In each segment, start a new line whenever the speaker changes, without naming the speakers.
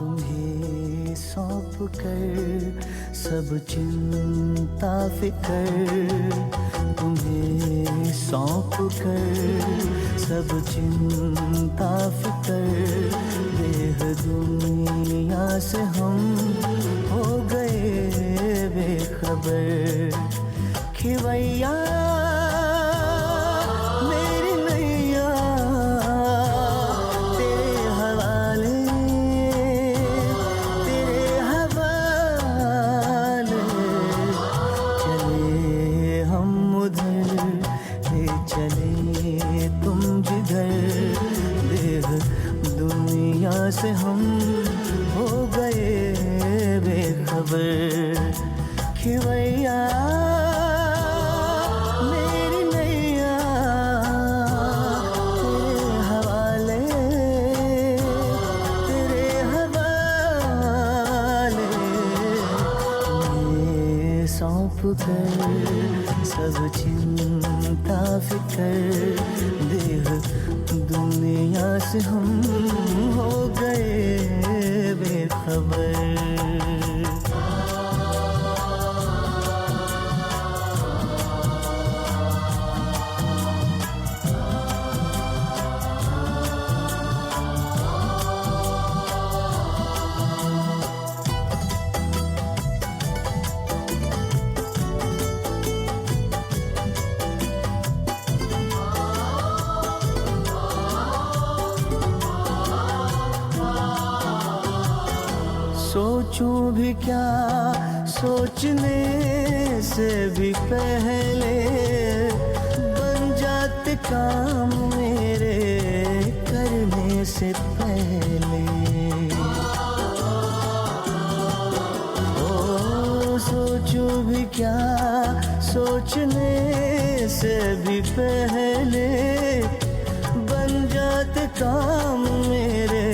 तुम्हें सौंप कर सब चिंता फिकर, तुम्हें सौंप कर सब चिंता फिकर, देह दुनिया से हम हो गए बेखबर। खिवैया मेरी नैया तेरे हवाले, तेरे हवाले, चले हम उधर ले चले तुम जिधर, देह दुनिया से हम हो गए बेखबर। खिवैया मेरी नैया तेरे हवाले, तेरे हवाले, तुम्हें सौंप कर सब चिंता फिकर, देह दुनिया से हम हो गए बेखबर। सोचूं भी क्या सोचने से भी पहले, बन जाते काम मेरे करने से पहले। ओ सोचूं भी क्या सोचने से भी पहले, बन जाते काम मेरे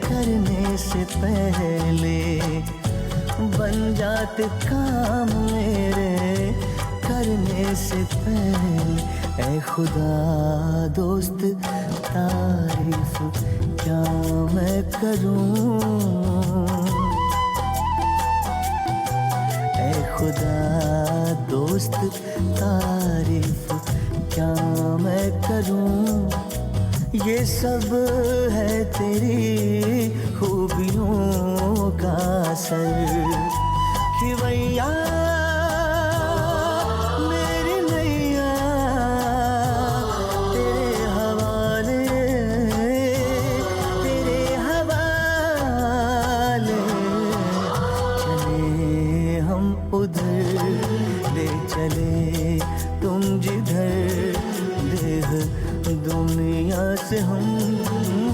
करने से पहले, बन जाते काम मेरे करने से पहले। ऐ खुदा दोस्त तारीफ क्या मैं करूं, ऐ खुदा दोस्त तारीफ क्या मैं करूं। ये सब है तेरी खूबियों का असर। खिवैया मेरी नैया तेरे हवाले, तेरे हवाले, चले हम उधर ले चले तुम जिधर, देह दुनिया से हम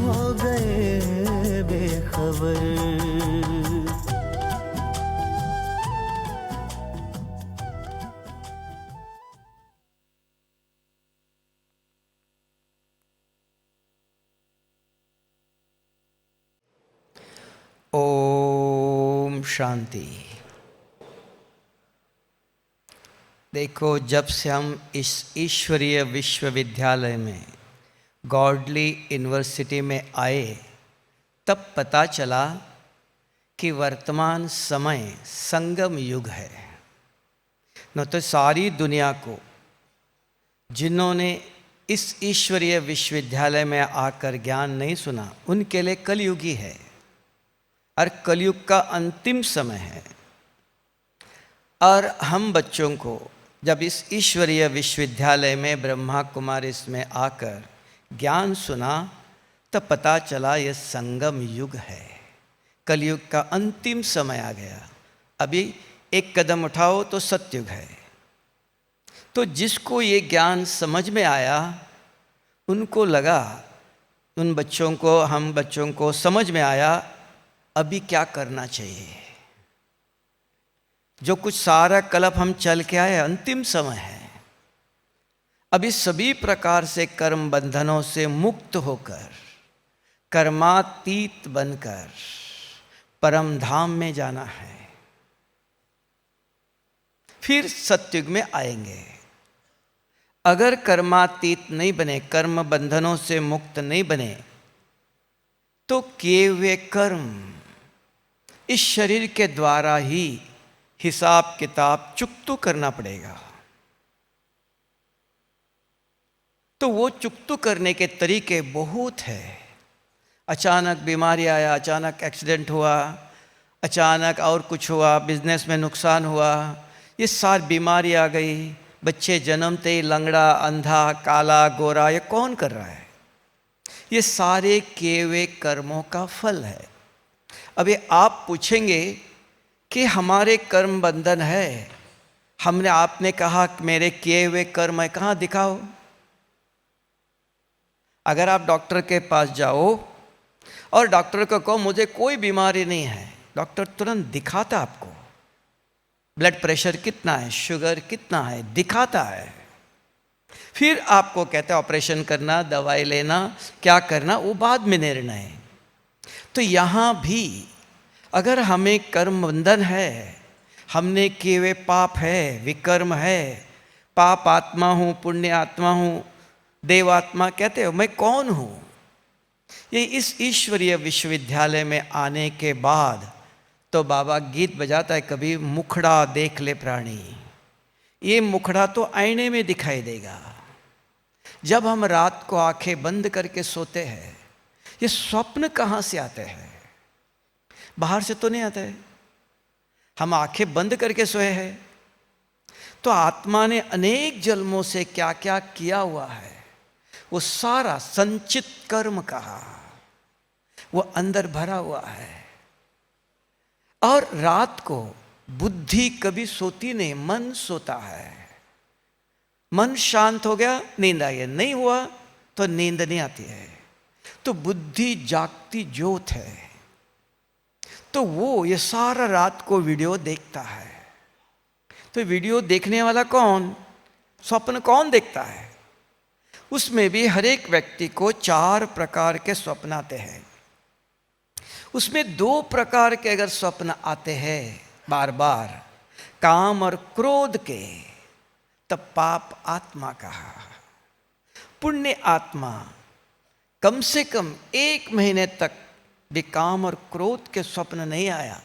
हो गए बेखबर।
ओम शांति। देखो, जब से हम इस ईश्वरीय विश्वविद्यालय में गॉडली यूनिवर्सिटी में आए, तब पता चला कि वर्तमान समय संगम युग है। न तो सारी दुनिया को जिन्होंने इस ईश्वरीय विश्वविद्यालय में आकर ज्ञान नहीं सुना, उनके लिए कलयुग ही है, और कलयुग का अंतिम समय है। और हम बच्चों को जब इस ईश्वरीय विश्वविद्यालय में ब्रह्मा कुमारीज में आकर ज्ञान सुना, तब पता चला यह संगम युग है, कलयुग का अंतिम समय आ गया। अभी एक कदम उठाओ तो सतयुग है। तो जिसको ये ज्ञान समझ में आया, उनको लगा, उन बच्चों को, हम बच्चों को समझ में आया अभी क्या करना चाहिए। जो कुछ सारा कल्प हम चल के आए, अंतिम समय है। अभी सभी प्रकार से कर्म बंधनों से मुक्त होकर, कर्मातीत बनकर परम धाम में जाना है। फिर सतयुग में आएंगे। अगर कर्मातीत नहीं बने, कर्म बंधनों से मुक्त नहीं बने, तो किए हुए कर्म इस शरीर के द्वारा ही हिसाब किताब चुकतू करना पड़ेगा। तो वो चुकतू करने के तरीके बहुत है। अचानक बीमारी आया, अचानक एक्सीडेंट हुआ, अचानक और कुछ हुआ, बिजनेस में नुकसान हुआ, ये सारी बीमारी आ गई, बच्चे जन्मते ही लंगड़ा, अंधा, काला, गोरा, ये कौन कर रहा है? ये सारे किए हुए कर्मों का फल है। अब ये आप पूछेंगे कि हमारे कर्म बंधन है, हमने आपने कहा कि मेरे किए हुए कर्म है, कहाँ दिखाओ? अगर आप डॉक्टर के पास जाओ और डॉक्टर को कहो मुझे कोई बीमारी नहीं है, डॉक्टर तुरंत दिखाता आपको ब्लड प्रेशर कितना है, शुगर कितना है, दिखाता है। फिर आपको कहते हैं ऑपरेशन करना, दवाई लेना, क्या करना, वो बाद में निर्णय है। तो यहाँ भी अगर हमें कर्म बंधन है, हमने किए हुए पाप है, विकर्म है, पाप आत्मा हूँ, पुण्य आत्मा हूँ, देवात्मा, कहते हो मैं कौन हूँ? ये इस ईश्वरीय विश्वविद्यालय में आने के बाद तो बाबा गीत बजाता है, कभी मुखड़ा देख ले प्राणी। ये मुखड़ा तो आईने में दिखाई देगा। जब हम रात को आंखें बंद करके सोते हैं, ये स्वप्न कहाँ से आते हैं? बाहर से तो नहीं आते हैं। हम आंखें बंद करके सोए हैं तो आत्मा ने अनेक जन्मों से क्या क्या किया हुआ है, वो सारा संचित कर्म कहा, वो अंदर भरा हुआ है। और रात को बुद्धि कभी सोती नहीं, मन सोता है। मन शांत हो गया, नींद आ गई, नहीं हुआ तो नींद नहीं आती है। तो बुद्धि जागती ज्योत है। तो वो ये सारा रात को वीडियो देखता है। तो वीडियो देखने वाला कौन? स्वप्न कौन देखता है? उसमें भी हर एक व्यक्ति को 4 प्रकार के स्वप्न आते हैं। उसमें 2 प्रकार के अगर स्वप्न आते हैं बार बार, काम और क्रोध के, तब पाप आत्मा कहा। पुण्य आत्मा कम से कम 1 महीने तक भी काम और क्रोध के स्वप्न नहीं आया,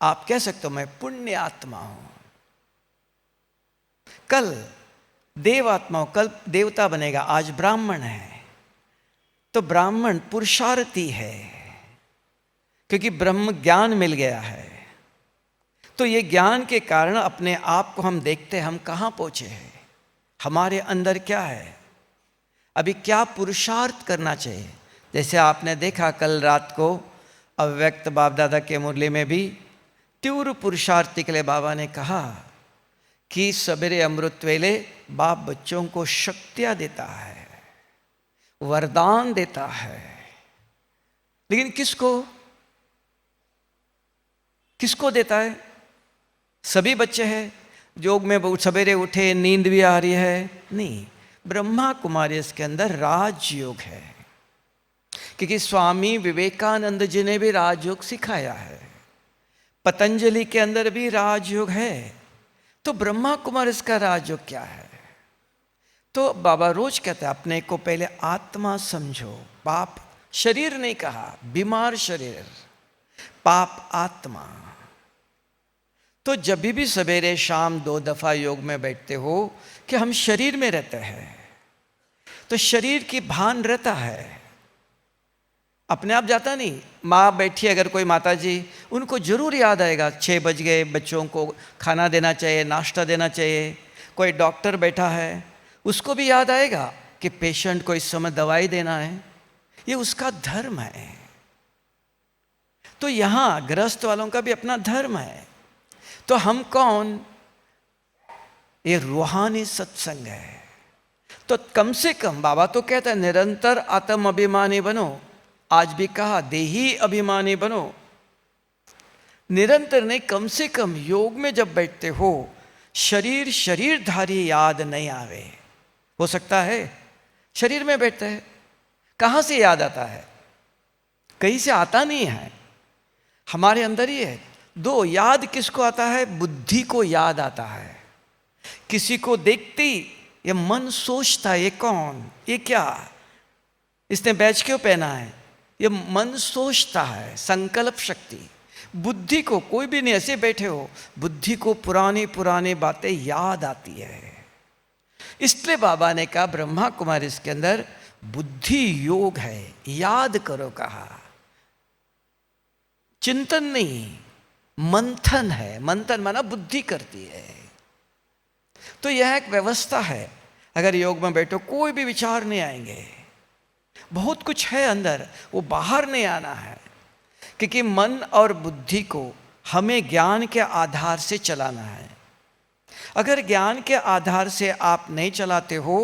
आप कह सकते हो मैं पुण्य आत्मा हूं। कल देवात्मा, कल देवता बनेगा, आज ब्राह्मण है। तो ब्राह्मण पुरुषार्थी है, क्योंकि ब्रह्म ज्ञान मिल गया है। तो ये ज्ञान के कारण अपने आप को हम देखते हैं, हम कहाँ पहुँचे हैं, हमारे अंदर क्या है, अभी क्या पुरुषार्थ करना चाहिए। जैसे आपने देखा कल रात को अव्यक्त बाप दादा के मुरली में भी तीव्र पुरुषार्थी के लिए बाबा ने कहा कि सवेरे अमृत वेले बाप बच्चों को शक्तियाँ देता है, वरदान देता है, लेकिन किसको देता है? सभी बच्चे हैं। योग में बहुत सवेरे उठे, नींद भी आ रही है, नहीं। ब्रह्मा कुमारी इसके अंदर राजयोग है, क्योंकि स्वामी विवेकानंद जी ने भी राजयोग सिखाया है, पतंजलि के अंदर भी राजयोग है। तो ब्रह्मा कुमारी इसका राजयोग क्या है? तो बाबा रोज कहते हैं अपने को पहले आत्मा समझो। पाप शरीर नहीं कहा, बीमार शरीर, पाप आत्मा। तो जब भी सवेरे शाम 2 दफा योग में बैठते हो कि हम शरीर में रहते हैं, तो शरीर की भान रहता है, अपने आप जाता नहीं। माँ बैठी अगर कोई माता जी, उनको जरूर याद आएगा 6 बज गए, बच्चों को खाना देना चाहिए, नाश्ता देना चाहिए। कोई डॉक्टर बैठा है, उसको भी याद आएगा कि पेशेंट को इस समय दवाई देना है, ये उसका धर्म है। तो यहाँ गृहस्थ वालों का भी अपना धर्म है। तो हम कौन? ये रूहानी सत्संग है। तो कम से कम बाबा तो कहता है निरंतर आत्म अभिमानी बनो। आज भी कहा देही अभिमानी बनो। निरंतर नहीं, कम से कम योग में जब बैठते हो शरीरधारी याद नहीं आवे। हो सकता है शरीर में बैठते हैं, कहाँ से याद आता है? कहीं से आता नहीं है, हमारे अंदर ही है। 2 याद किसको आता है? बुद्धि को याद आता है। किसी को देखते ही ये मन सोचता है, ये कौन, ये क्या, इसने बैच क्यों पहना है, ये मन सोचता है। संकल्प शक्ति, बुद्धि को, कोई भी नहीं ऐसे बैठे हो, बुद्धि को पुरानी पुरानी बातें याद आती है। इसलिए बाबा ने कहा ब्रह्मा कुमारी इसके अंदर बुद्धि योग है, याद करो कहा। चिंतन नहीं, मंथन है। मंथन माना बुद्धि करती है। तो यह एक व्यवस्था है। अगर योग में बैठो कोई भी विचार नहीं आएंगे। बहुत कुछ है अंदर, वो बाहर नहीं आना है, क्योंकि मन और बुद्धि को हमें ज्ञान के आधार से चलाना है। अगर ज्ञान के आधार से आप नहीं चलाते हो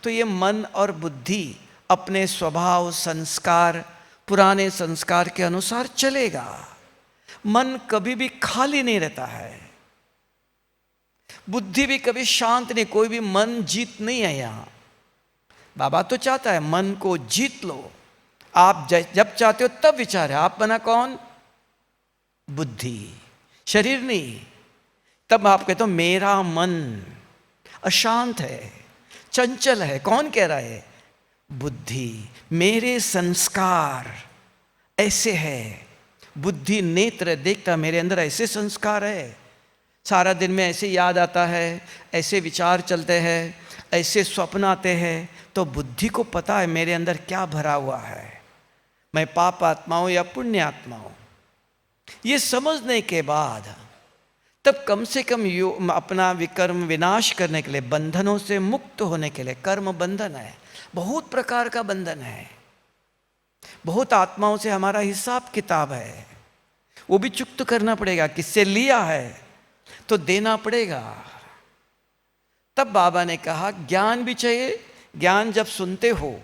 तो ये मन और बुद्धि अपने स्वभाव, संस्कार, पुराने संस्कार के अनुसार चलेगा। मन कभी भी खाली नहीं रहता है, बुद्धि भी कभी शांत नहीं। कोई भी मन जीत नहीं है यहाँ। बाबा तो चाहता है मन को जीत लो। आप जब चाहते हो तब विचार है। आप बना कौन? बुद्धि, शरीर नहीं। तब आप कहते हो मेरा मन अशांत है, चंचल है। कौन कह रहा है? बुद्धि। मेरे संस्कार ऐसे है। बुद्धि नेत्र देखता, मेरे अंदर ऐसे संस्कार है, सारा दिन में ऐसे याद आता है, ऐसे विचार चलते हैं, ऐसे स्वप्न आते हैं। तो बुद्धि को पता है मेरे अंदर क्या भरा हुआ है, मैं पाप आत्मा हूं या पुण्य आत्मा हूं। ये समझने के बाद तब कम से कम अपना विकर्म विनाश करने के लिए, बंधनों से मुक्त होने के लिए, कर्म बंधन है, बहुत प्रकार का बंधन है, बहुत आत्माओं से हमारा हिसाब किताब है, वो भी चुक्त करना पड़ेगा। किससे लिया है तो देना पड़ेगा। तब बाबा ने कहा ज्ञान भी चाहिए। ज्ञान जब सुनते हो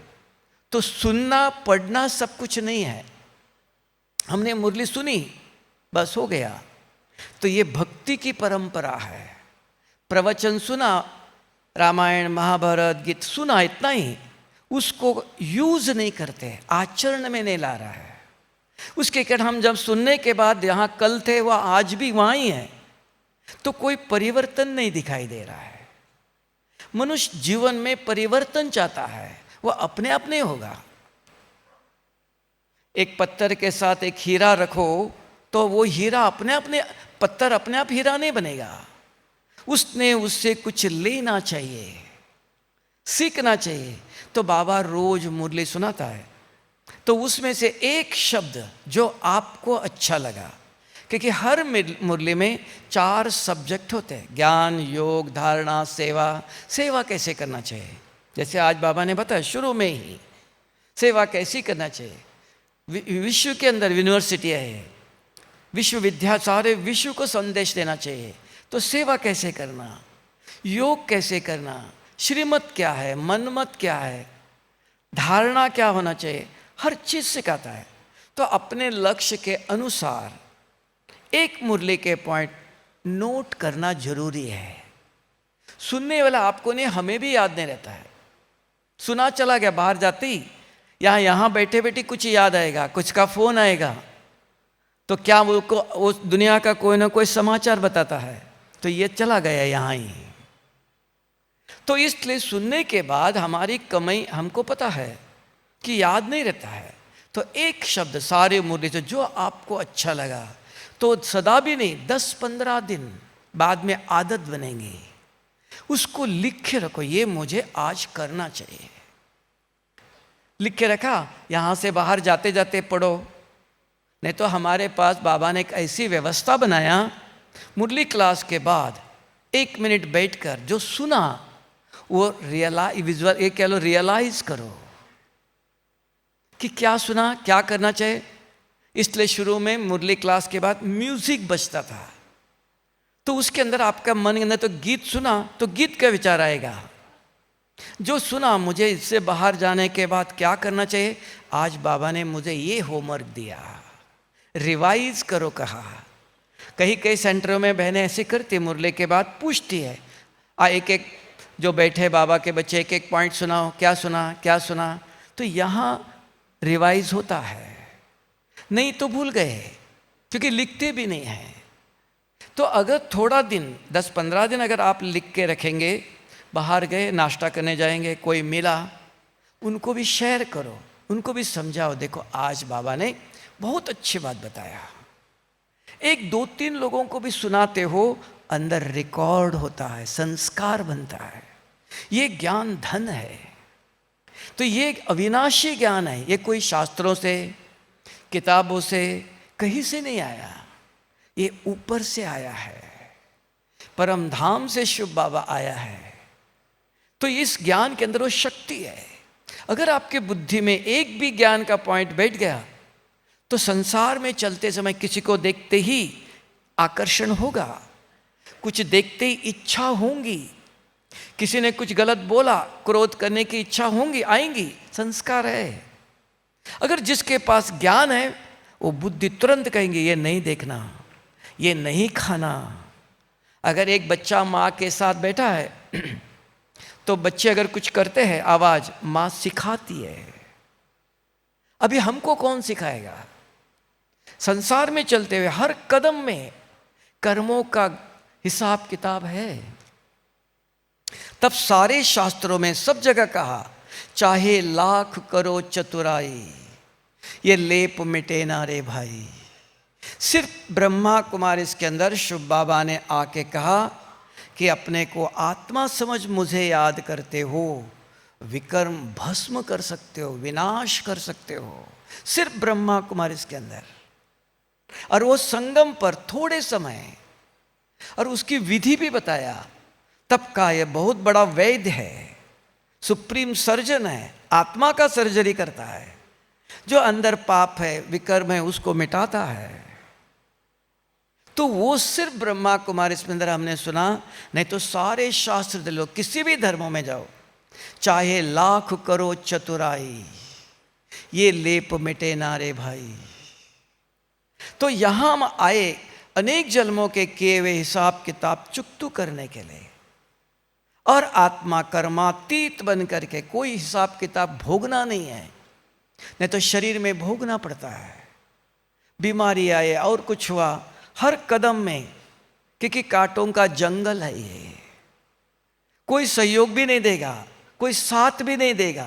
तो सुनना पढ़ना सब कुछ नहीं है। हमने मुरली सुनी बस हो गया, तो ये भक्ति की परंपरा है। प्रवचन सुना, रामायण महाभारत गीत सुना, इतना ही, उसको यूज नहीं करते, आचरण में नहीं ला रहा है। उसके कारण हम जब सुनने के बाद यहाँ कल थे वह आज भी वहाँ ही है, तो कोई परिवर्तन नहीं दिखाई दे रहा है। मनुष्य जीवन में परिवर्तन चाहता है, वह अपने आप नहीं होगा। एक पत्थर के साथ एक हीरा रखो तो वो हीरा अपने पत्थर अपने आप हीरा नहीं बनेगा। उसने उससे कुछ लेना चाहिए, सीखना चाहिए। तो बाबा रोज मुरली सुनाता है, तो उसमें से एक शब्द जो आपको अच्छा लगा, क्योंकि हर मुरली में 4 सब्जेक्ट होते हैं, ज्ञान, योग, धारणा, सेवा। सेवा कैसे करना चाहिए, जैसे आज बाबा ने बताया शुरू में ही, सेवा कैसी करना चाहिए। विश्व के अंदर यूनिवर्सिटी है, विश्वविद्यालय, सारे विश्व को संदेश देना चाहिए, तो सेवा कैसे करना, योग कैसे करना, श्रीमत क्या है, मनमत क्या है, धारणा क्या होना चाहिए, हर चीज़ सिखाता है। तो अपने लक्ष्य के अनुसार एक मुरली के पॉइंट नोट करना जरूरी है। सुनने वाला आपको नहीं, हमें भी याद नहीं रहता है। सुना चला गया, बाहर जाते ही यहाँ बैठे बैठे कुछ याद आएगा, कुछ का फोन आएगा, तो क्या वो दुनिया का कोई ना कोई समाचार बताता है, तो ये चला गया यहाँ ही। तो इसलिए सुनने के बाद हमारी कमाई हमको पता है कि याद नहीं रहता है। तो एक शब्द सारे मुरली से जो आपको अच्छा लगा, तो सदा भी नहीं, 10-15 दिन बाद में आदत बनेंगी। उसको लिख के रखो, ये मुझे आज करना चाहिए। लिख के रखा, यहाँ से बाहर जाते जाते पढ़ो। नहीं तो हमारे पास बाबा ने एक ऐसी व्यवस्था बनाया, मुरली क्लास के बाद 1 मिनट बैठकर जो सुना वो रियलाइज करो कि क्या सुना, क्या करना चाहिए। इसलिए शुरू में मुरली क्लास के बाद म्यूजिक बजता था, तो उसके अंदर आपका मन के अंदर तो गीत सुना तो गीत का विचार आएगा। जो सुना, मुझे इससे बाहर जाने के बाद क्या करना चाहिए, आज बाबा ने मुझे ये होमवर्क दिया, रिवाइज करो कहा। कहीं कई सेंटरों में बहनें ऐसे करती, मुरली के बाद पूछती है, एक जो बैठे बाबा के बच्चे एक पॉइंट सुनाओ, क्या सुना क्या सुना। तो यहाँ रिवाइज होता है, नहीं तो भूल गए, क्योंकि लिखते भी नहीं हैं। तो अगर थोड़ा दिन 10-15 दिन अगर आप लिख के रखेंगे, बाहर गए नाश्ता करने जाएंगे, कोई मिला, उनको भी शेयर करो, उनको भी समझाओ, देखो आज बाबा ने बहुत अच्छी बात बताया। एक दो तीन लोगों को भी सुनाते हो, अंदर रिकॉर्ड होता है, संस्कार बनता है। ये ज्ञान धन है। तो ये एक अविनाशी ज्ञान है। ये कोई शास्त्रों से, किताबों से, कहीं से नहीं आया, ये ऊपर से आया है, परम धाम से शिव बाबा आया है। तो इस ज्ञान के अंदर वो शक्ति है। अगर आपके बुद्धि में एक भी ज्ञान का पॉइंट बैठ गया तो संसार में चलते समय किसी को देखते ही आकर्षण होगा, कुछ देखते ही इच्छा होंगी, किसी ने कुछ गलत बोला, क्रोध करने की इच्छा होंगी, आएंगी, संस्कार है। अगर जिसके पास ज्ञान है वो बुद्धि तुरंत कहेंगे ये नहीं देखना, ये नहीं खाना। अगर एक बच्चा माँ के साथ बैठा है तो बच्चे अगर कुछ करते हैं, आवाज माँ सिखाती है। अभी हमको कौन सिखाएगा? संसार में चलते हुए हर कदम में कर्मों का हिसाब किताब है। तब सारे शास्त्रों में सब जगह कहा, चाहे लाख करो चतुराई, ये लेप मिटे ना रे भाई। सिर्फ ब्रह्मा कुमारी इसके अंदर शिव बाबा ने आके कहा कि अपने को आत्मा समझ मुझे याद करते हो, विकर्म भस्म कर सकते हो, विनाश कर सकते हो। सिर्फ ब्रह्मा कुमारी इसके अंदर। और वो संगम पर थोड़े समय, और उसकी विधि भी बताया। तब का ये बहुत बड़ा वैद्य है, सुप्रीम सर्जन है, आत्मा का सर्जरी करता है। जो अंदर पाप है, विकर्म है, उसको मिटाता है। तो वो सिर्फ ब्रह्मा कुमारी इसके अंदर हमने सुना, नहीं तो सारे शास्त्र दे लो, किसी भी धर्मों में जाओ, चाहे लाख करो चतुराई, ये लेप मिटे ना रे भाई। तो यहां हम आए अनेक जन्मों के किए हुए हिसाब किताब चुकतू करने के लिए, और आत्मा कर्मातीत बन करके कोई हिसाब किताब भोगना नहीं है, नहीं तो शरीर में भोगना पड़ता है। बीमारी आए और कुछ हुआ, हर कदम में, क्योंकि कांटों का जंगल है ये, कोई सहयोग भी नहीं देगा, कोई साथ भी नहीं देगा।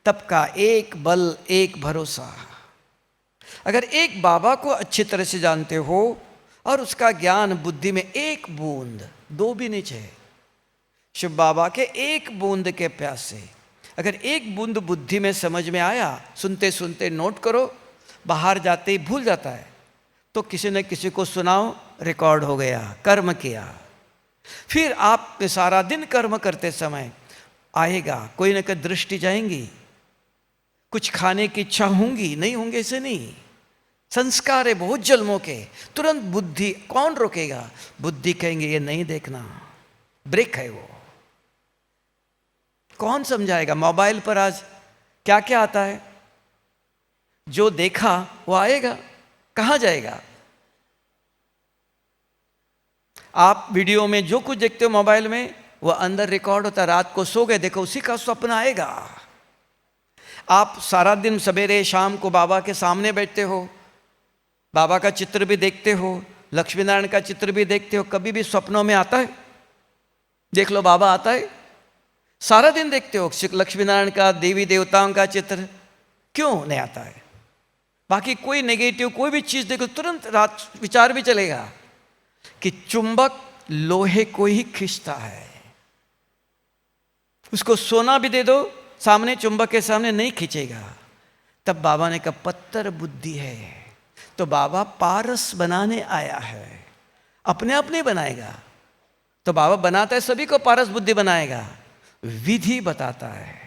तब का एक बल, एक भरोसा। अगर एक बाबा को अच्छी तरह से जानते हो और उसका ज्ञान बुद्धि में एक बूंद, दो भी नहीं चाहिए, शिव बाबा के एक बूंद के प्यास से अगर एक बूंद बुद्धि में समझ में आया, सुनते सुनते नोट करो, बाहर जाते ही भूल जाता है। तो किसी न किसी को सुनाओ, रिकॉर्ड हो गया, कर्म किया। फिर आप सारा दिन कर्म करते समय आएगा, कोई न कोई दृष्टि जाएंगी, कुछ खाने की इच्छा होंगी, नहीं होंगे ऐसे नहीं। संस्कार है बहुत जन्मों के, तुरंत बुद्धि, कौन रोकेगा? बुद्धि कहेंगे ये नहीं देखना, ब्रेक है वो। कौन समझाएगा? मोबाइल पर आज क्या क्या आता है, जो देखा वो आएगा, कहां जाएगा? आप वीडियो में जो कुछ देखते हो मोबाइल में, वो अंदर रिकॉर्ड होता है। रात को सो गए, देखो उसी का स्वप्न आएगा। आप सारा दिन सवेरे शाम को बाबा के सामने बैठते हो, बाबा का चित्र भी देखते हो, लक्ष्मी नारायण का चित्र भी देखते हो, कभी भी स्वप्नों में आता है? देख लो, बाबा आता है, सारा दिन देखते हो लक्ष्मी नारायण का, देवी देवताओं का चित्र, क्यों नहीं आता है? बाकी कोई नेगेटिव कोई भी चीज देखो, तुरंत रात विचार भी चलेगा कि चुंबक लोहे को ही खींचता है। उसको सोना भी दे दो सामने, चुंबक के सामने नहीं खींचेगा। तब बाबा ने कहा पत्थर बुद्धि है। तो बाबा पारस बनाने आया है, अपने आप नहीं बनाएगा। तो बाबा बनाता है, सभी को पारस बुद्धि बनाएगा, विधि बताता है।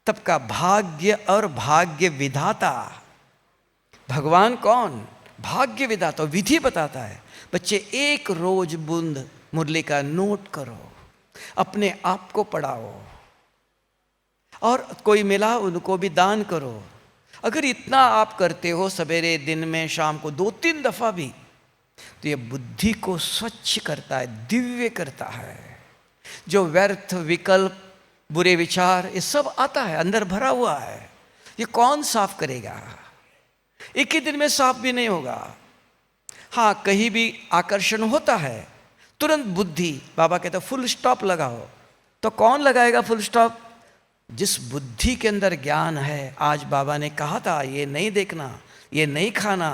तब का भाग्य और भाग्य विधाता, भगवान कौन? भाग्य विधाता, विधि बताता है। बच्चे एक रोज बूंद मुरली का नोट करो, अपने आप को पढ़ाओ, और कोई मिला उनको भी दान करो। अगर इतना आप करते हो सवेरे, दिन में, शाम को 2-3 दफा भी, तो ये बुद्धि को स्वच्छ करता है, दिव्य करता है। जो व्यर्थ विकल्प, बुरे विचार, ये सब आता है, अंदर भरा हुआ है, ये कौन साफ करेगा? एक ही दिन में साफ भी नहीं होगा। हाँ, कहीं भी आकर्षण होता है, तुरंत बुद्धि, बाबा कहते हैं फुल स्टॉप लगाओ। तो कौन लगाएगा फुल स्टॉप? जिस बुद्धि के अंदर ज्ञान है। आज बाबा ने कहा था ये नहीं देखना, ये नहीं खाना,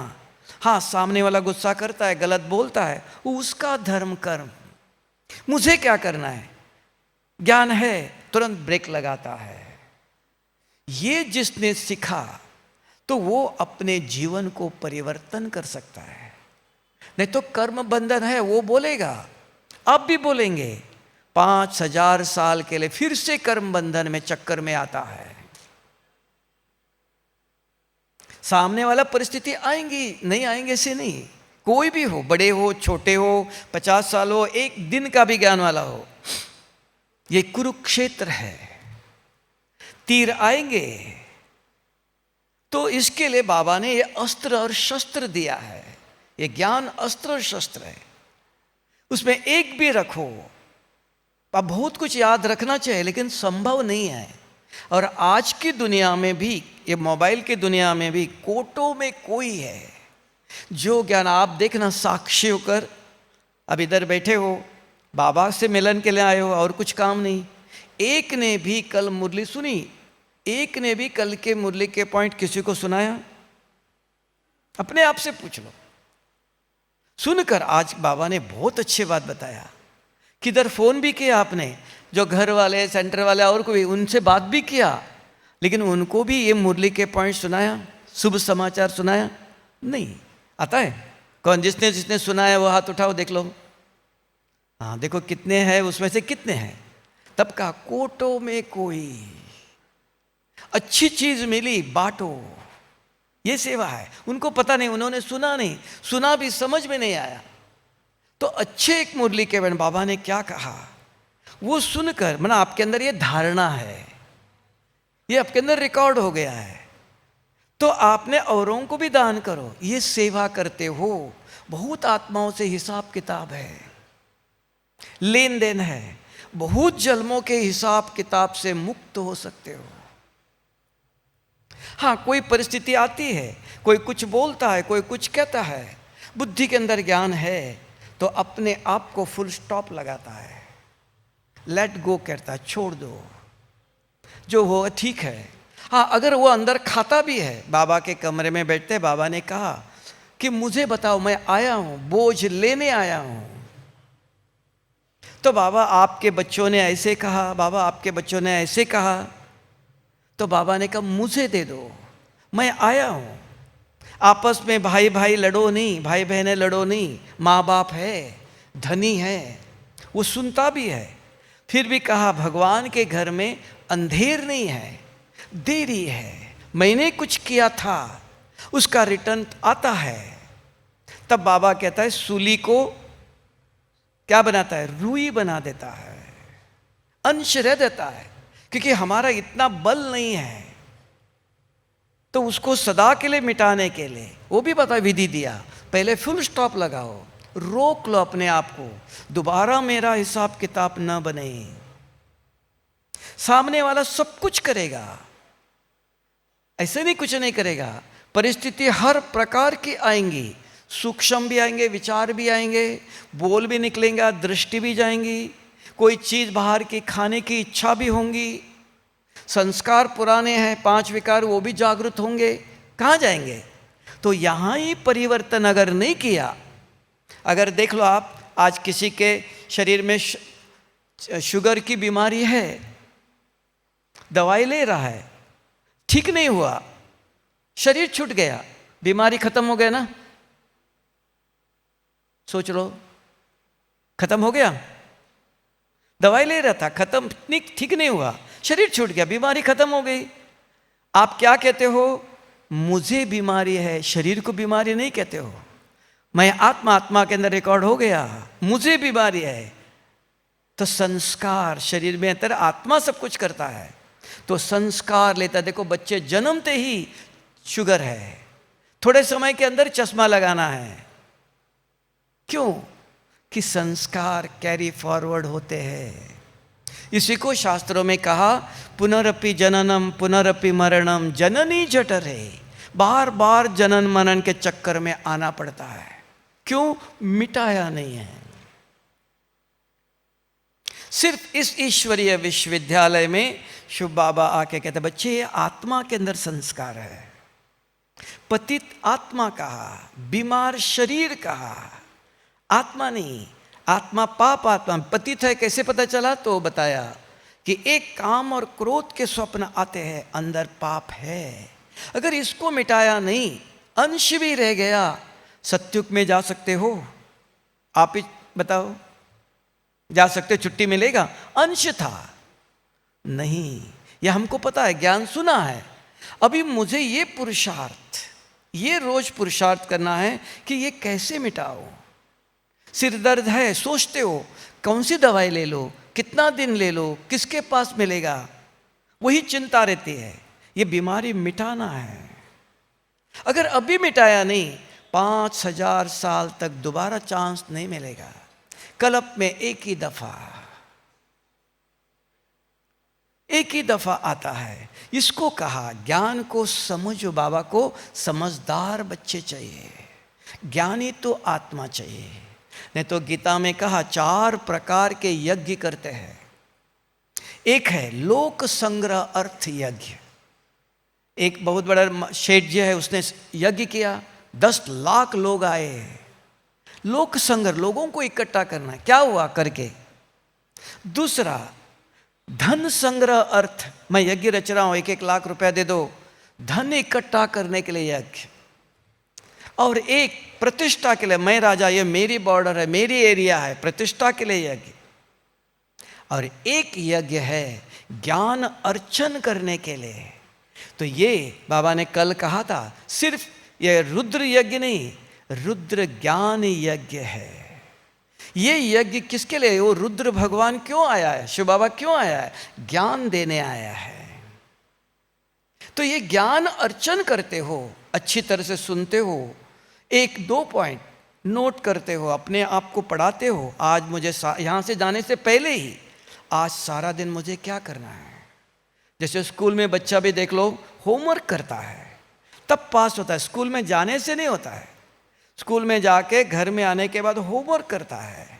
हाँ, सामने वाला गुस्सा करता है, गलत बोलता है, वो उसका धर्म कर्म, मुझे क्या करना है। ज्ञान है, तुरंत ब्रेक लगाता है। ये जिसने सीखा तो वो अपने जीवन को परिवर्तन कर सकता है। नहीं तो कर्म बंधन है, वो बोलेगा, अब भी बोलेंगे, 5000 साल के लिए फिर से कर्म बंधन में चक्कर में आता है। सामने वाला परिस्थिति आएंगी, नहीं आएंगे से नहीं, कोई भी हो, बड़े हो छोटे हो, 50 साल हो, एक दिन का भी ज्ञान वाला हो, ये कुरुक्षेत्र है, तीर आएंगे। तो इसके लिए बाबा ने ये अस्त्र और शस्त्र दिया है। ये ज्ञान अस्त्र और शस्त्र है, उसमें एक भी रखो। अब बहुत कुछ याद रखना चाहिए लेकिन संभव नहीं है। और आज की दुनिया में भी, ये मोबाइल की दुनिया में भी कोटों में कोई है जो ज्ञान, आप देखना साक्षी होकर, अब इधर बैठे हो, बाबा से मिलन के लिए आए हो और कुछ काम नहीं, एक ने भी कल मुरली सुनी, एक ने भी कल के मुरली के पॉइंट किसी को सुनाया? अपने आप से पूछ लो। सुनकर आज बाबा ने बहुत अच्छी बात बताया। किधर फोन भी किया आपने, जो घर वाले, सेंटर वाले और कोई, उनसे बात भी किया, लेकिन उनको भी ये मुरली के पॉइंट सुनाया, शुभ समाचार सुनाया? नहीं। आता है कौन? जिसने जिसने सुनाया वो हाथ उठाओ, देख लो। हाँ, देखो कितने हैं, उसमें से कितने हैं? तब कहा कोटों में कोई। अच्छी चीज मिली, बांटो, ये सेवा है। उनको पता नहीं, उन्होंने सुना नहीं, सुना भी समझ में नहीं आया। तो अच्छे एक मुरली के बहन बाबा ने क्या कहा, वो सुनकर, माना आपके अंदर ये धारणा है, ये आपके अंदर रिकॉर्ड हो गया है, तो आपने औरों को भी दान करो। ये सेवा करते हो, बहुत आत्माओं से हिसाब किताब है, लेन देन है, बहुत जन्मों के हिसाब किताब से मुक्त हो सकते हो। हाँ, कोई परिस्थिति आती है, कोई कुछ बोलता है, कोई कुछ कहता है, बुद्धि के अंदर ज्ञान है तो अपने आप को फुल स्टॉप लगाता है, लेट गो करता है, छोड़ दो, जो हो ठीक है। हाँ, अगर वो अंदर खाता भी है, बाबा के कमरे में बैठते बाबा ने कहा कि मुझे बताओ, मैं आया हूं, बोझ लेने आया हूं। तो बाबा आपके बच्चों ने ऐसे कहा, बाबा आपके बच्चों ने ऐसे कहा, तो बाबा ने कहा मुझे दे दो, मैं आया हूं। आपस में भाई भाई लड़ो नहीं, भाई बहनें लड़ो नहीं, माँ बाप है, धनी है, वो सुनता भी है। फिर भी कहा भगवान के घर में अंधेर नहीं है, देरी है, मैंने कुछ किया था, उसका रिटर्न आता है। तब बाबा कहता है सूली को क्या बनाता है, रुई बना देता है, अंश रह देता है, क्योंकि हमारा इतना बल नहीं है। तो उसको सदा के लिए मिटाने के लिए वो भी पता विधि दिया, पहले फुल स्टॉप लगाओ, रोक लो अपने आप को, दोबारा मेरा हिसाब किताब न बने। सामने वाला सब कुछ करेगा, ऐसे नहीं कुछ नहीं करेगा। परिस्थिति हर प्रकार की आएंगी, सूक्ष्म भी आएंगे, विचार भी आएंगे, बोल भी निकलेंगे, दृष्टि भी जाएंगी, कोई चीज बाहर की खाने की इच्छा भी होंगी, संस्कार पुराने हैं, 5 विकार वो भी जागृत होंगे, कहाँ जाएंगे? तो यहाँ ही परिवर्तन अगर नहीं किया, अगर देख लो आप आज किसी के शरीर में शुगर की बीमारी है, दवाई ले रहा है, ठीक नहीं हुआ, शरीर छूट गया, बीमारी खत्म हो गया ना? सोच लो, खत्म हो गया। दवाई ले रहा था, खत्म, ठीक नहीं हुआ, शरीर छूट गया, बीमारी खत्म हो गई। आप क्या कहते हो? मुझे बीमारी है, शरीर को बीमारी नहीं कहते हो। मैं आत्मा के अंदर रिकॉर्ड हो गया, मुझे बीमारी है। तो संस्कार शरीर में अंदर, आत्मा सब कुछ करता है, तो संस्कार लेता। देखो बच्चे जन्मते ही शुगर है, थोड़े समय के अंदर चश्मा लगाना है, क्यों? कि संस्कार कैरी फॉरवर्ड होते हैं। इसी को शास्त्रों में कहा पुनरपि जननम पुनरपि मरणम जननी जठरे, बार बार जनन मनन के चक्कर में आना पड़ता है, क्यों? मिटाया नहीं है। सिर्फ इस ईश्वरीय विश्वविद्यालय में शुभ बाबा आके कहते बच्चे ये आत्मा के अंदर संस्कार है, पतित आत्मा कहा, बीमार शरीर कहा, आत्मा नहीं। आत्मा पाप आत्मा, पतित है कैसे पता चला? तो बताया कि एक काम और क्रोध के स्वप्न आते हैं, अंदर पाप है। अगर इसको मिटाया नहीं, अंश भी रह गया। सत्युग में जा सकते हो? आप ही बताओ, जा सकते? छुट्टी मिलेगा? अंश था नहीं, यह हमको पता है, ज्ञान सुना है। अभी मुझे ये पुरुषार्थ, ये रोज पुरुषार्थ करना है कि ये कैसे मिटाओ। सिर दर्द है, सोचते हो कौन सी दवाई ले लो, कितना दिन ले लो, किसके पास मिलेगा, वही चिंता रहती है। ये बीमारी मिटाना है। अगर अभी मिटाया नहीं, 5000 साल तक दोबारा चांस नहीं मिलेगा। कल्प में एक ही दफा आता है। इसको कहा ज्ञान को समझो। बाबा को समझदार बच्चे चाहिए, ज्ञानी तो आत्मा चाहिए। नहीं तो गीता में कहा 4 प्रकार के यज्ञ करते हैं। एक है लोक संग्रह अर्थ यज्ञ। एक बहुत बड़ा शेठ जी है, उसने यज्ञ किया, 10 लाख लोग आए। लोक संग्रह, लोगों को इकट्ठा करना, क्या हुआ करके। दूसरा धन संग्रह अर्थ, मैं यज्ञ रच रहा हूं, 1-1 लाख रुपया दे दो, धन इकट्ठा करने के लिए यज्ञ। और एक प्रतिष्ठा के लिए, मैं राजा, ये मेरी बॉर्डर है, मेरी एरिया है, प्रतिष्ठा के लिए यज्ञ। और एक यज्ञ है ज्ञान अर्चन करने के लिए। तो ये बाबा ने कल कहा था, सिर्फ ये रुद्र यज्ञ नहीं, रुद्र ज्ञान यज्ञ है। ये यज्ञ किसके लिए? वो रुद्र भगवान क्यों आया है, शिव बाबा क्यों आया है? ज्ञान देने आया है। तो ये ज्ञान अर्चन करते हो, अच्छी तरह से सुनते हो, 1-2 पॉइंट नोट करते हो, अपने आप को पढ़ाते हो। आज मुझे यहाँ से जाने से पहले ही, आज सारा दिन मुझे क्या करना है। जैसे स्कूल में बच्चा भी देख लो, होमवर्क करता है तब पास होता है, स्कूल में जाने से नहीं होता है। स्कूल में जाके घर में आने के बाद होमवर्क करता है।